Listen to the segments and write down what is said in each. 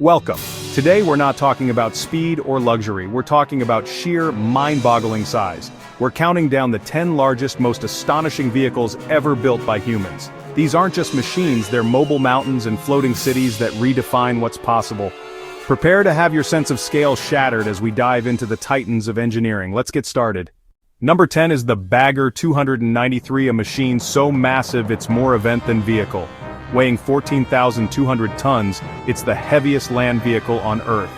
Welcome. Today we're not talking about speed or luxury, we're talking about sheer, mind-boggling size. We're counting down the 10 largest, most astonishing vehicles ever built by humans. These aren't just machines, they're mobile mountains and floating cities that redefine what's possible. Prepare to have your sense of scale shattered as we dive into the titans of engineering. Let's get started. Number 10 is the Bagger 293, a machine so massive it's more event than vehicle. Weighing 14,200 tons, it's the heaviest land vehicle on Earth.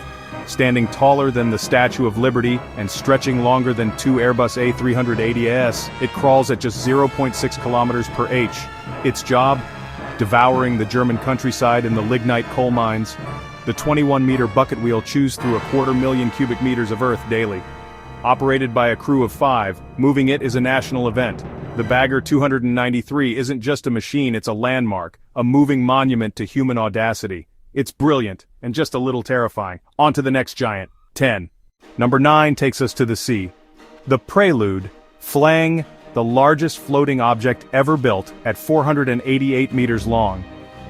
Standing taller than the Statue of Liberty and stretching longer than two Airbus A380s, it crawls at just 0.6 kilometers per h. Its job? Devouring the German countryside in the lignite coal mines. The 21-meter bucket wheel chews through 250,000 cubic meters of Earth daily. Operated by a crew of 5, moving it is a national event. The Bagger 293 isn't just a machine, it's a landmark, a moving monument to human audacity. It's brilliant, and just a little terrifying. On to the next giant, 10. Number 9 takes us to the sea. The Prelude, FLANG, the largest floating object ever built, at 488 meters long.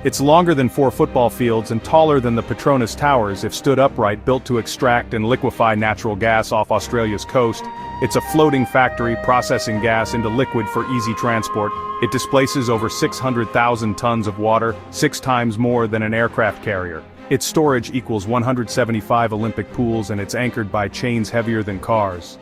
It's longer than 4 football fields and taller than the Petronas Towers if stood upright, built to extract and liquefy natural gas off Australia's coast. It's a floating factory processing gas into liquid for easy transport. It displaces over 600,000 tons of water, 6 times more than an aircraft carrier. Its storage equals 175 Olympic pools, and it's anchored by chains heavier than cars.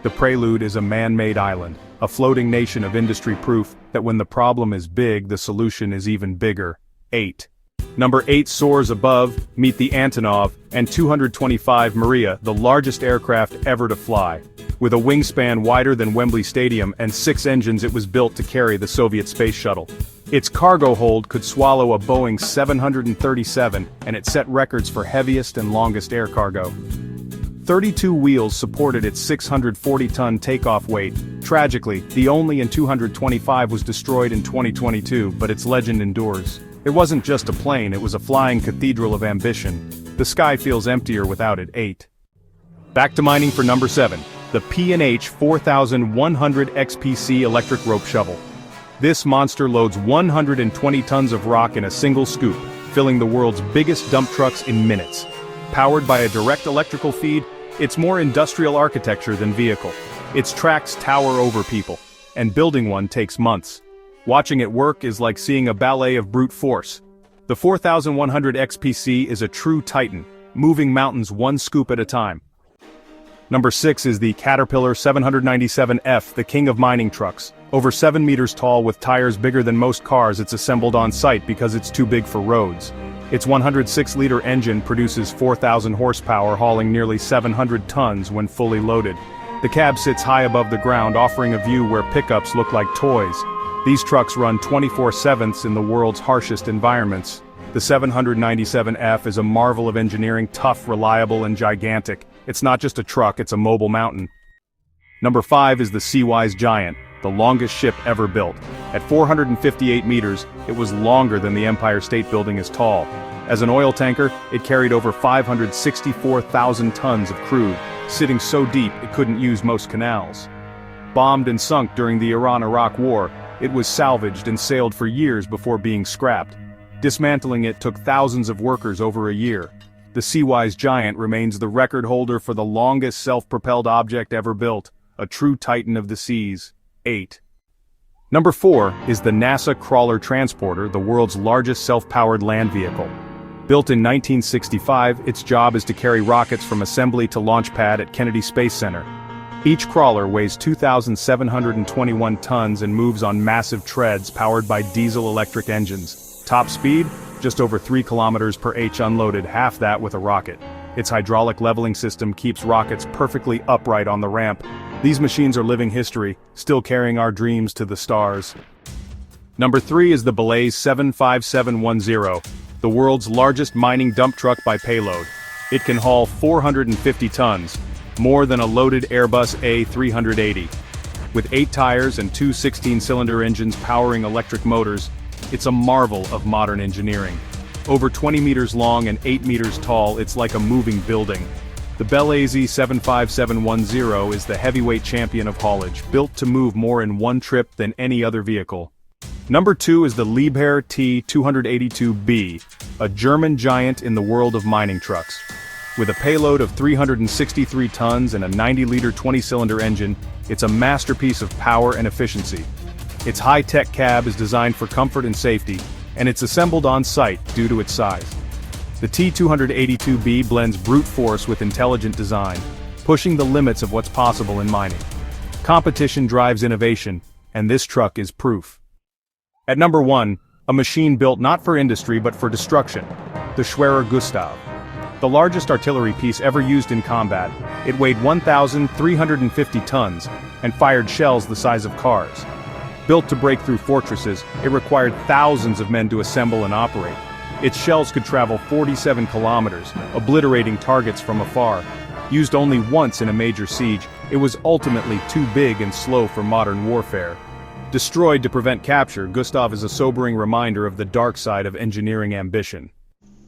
The Prelude is a man-made island, a floating nation of industry proof that when the problem is big, the solution is even bigger. 8. Number 8 soars above, meet the Antonov, and 225 Maria, the largest aircraft ever to fly. With a wingspan wider than Wembley Stadium and 6 engines, it was built to carry the Soviet space shuttle. Its cargo hold could swallow a Boeing 737, and it set records for heaviest and longest air cargo. 32 wheels supported its 640-ton takeoff weight. Tragically, the only In-225 was destroyed in 2022, but its legend endures. It wasn't just a plane, it was a flying cathedral of ambition. The sky feels emptier without it. 8. Back to mining for number 7, the P&H 4100 XPC electric rope shovel. This monster loads 120 tons of rock in a single scoop, filling the world's biggest dump trucks in minutes. Powered by a direct electrical feed, it's more industrial architecture than vehicle. Its tracks tower over people, and building one takes months. Watching it work is like seeing a ballet of brute force. The 4100 XPC is a true titan, moving mountains one scoop at a time. Number 6 is the Caterpillar 797F, the king of mining trucks. Over 7 meters tall with tires bigger than most cars, it's assembled on site because it's too big for roads. Its 106-liter engine produces 4,000 horsepower, hauling nearly 700 tons when fully loaded. The cab sits high above the ground, offering a view where pickups look like toys. These trucks run 24/7 in the world's harshest environments. The 797F is a marvel of engineering, tough, reliable, and gigantic. It's not just a truck, it's a mobile mountain. Number 5 is the Seawise Giant, the longest ship ever built. At 458 meters, it was longer than the Empire State Building is tall. As an oil tanker, it carried over 564,000 tons of crude, sitting so deep it couldn't use most canals. Bombed and sunk during the Iran-Iraq War, it was salvaged and sailed for years before being scrapped. Dismantling it took thousands of workers over a year. The Seawise Giant remains the record holder for the longest self-propelled object ever built, a true titan of the seas. 8. Number 4 is the NASA Crawler Transporter, the world's largest self-powered land vehicle. Built in 1965, its job is to carry rockets from assembly to launch pad at Kennedy Space Center. Each crawler weighs 2,721 tons and moves on massive treads powered by diesel-electric engines. Top speed? Just over 3 kilometers per h unloaded, half that with a rocket. Its hydraulic leveling system keeps rockets perfectly upright on the ramp. These machines are living history, still carrying our dreams to the stars. Number 3 is the Belaise 75710, the world's largest mining dump truck by payload. It can haul 450 tons, more than a loaded Airbus A380. With 8 tires and 2 16-cylinder engines powering electric motors, it's a marvel of modern engineering. Over 20 meters long and 8 meters tall, it's like a moving building. The Belaise 75710 is the heavyweight champion of haulage, built to move more in one trip than any other vehicle. Number 2 is the Liebherr T282B, a German giant in the world of mining trucks. With a payload of 363 tons and a 90-liter 20-cylinder engine, it's a masterpiece of power and efficiency. Its high-tech cab is designed for comfort and safety, and it's assembled on site due to its size. The T282B blends brute force with intelligent design, pushing the limits of what's possible in mining. Competition drives innovation, and this truck is proof. At number 1, a machine built not for industry but for destruction, the Schwerer Gustav. The largest artillery piece ever used in combat, it weighed 1,350 tons and fired shells the size of cars. Built to break through fortresses, it required thousands of men to assemble and operate. Its shells could travel 47 kilometers, obliterating targets from afar. Used only once in a major siege, it was ultimately too big and slow for modern warfare. Destroyed to prevent capture, Gustav is a sobering reminder of the dark side of engineering ambition.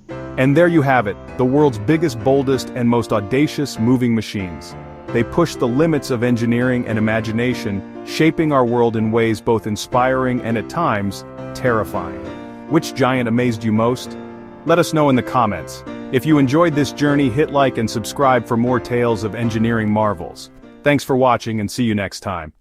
And there you have it, the world's biggest, boldest, and most audacious moving machines. They push the limits of engineering and imagination, shaping our world in ways both inspiring and at times, terrifying. Which giant amazed you most? Let us know in the comments. If you enjoyed this journey, hit like and subscribe for more tales of engineering marvels. Thanks for watching and see you next time.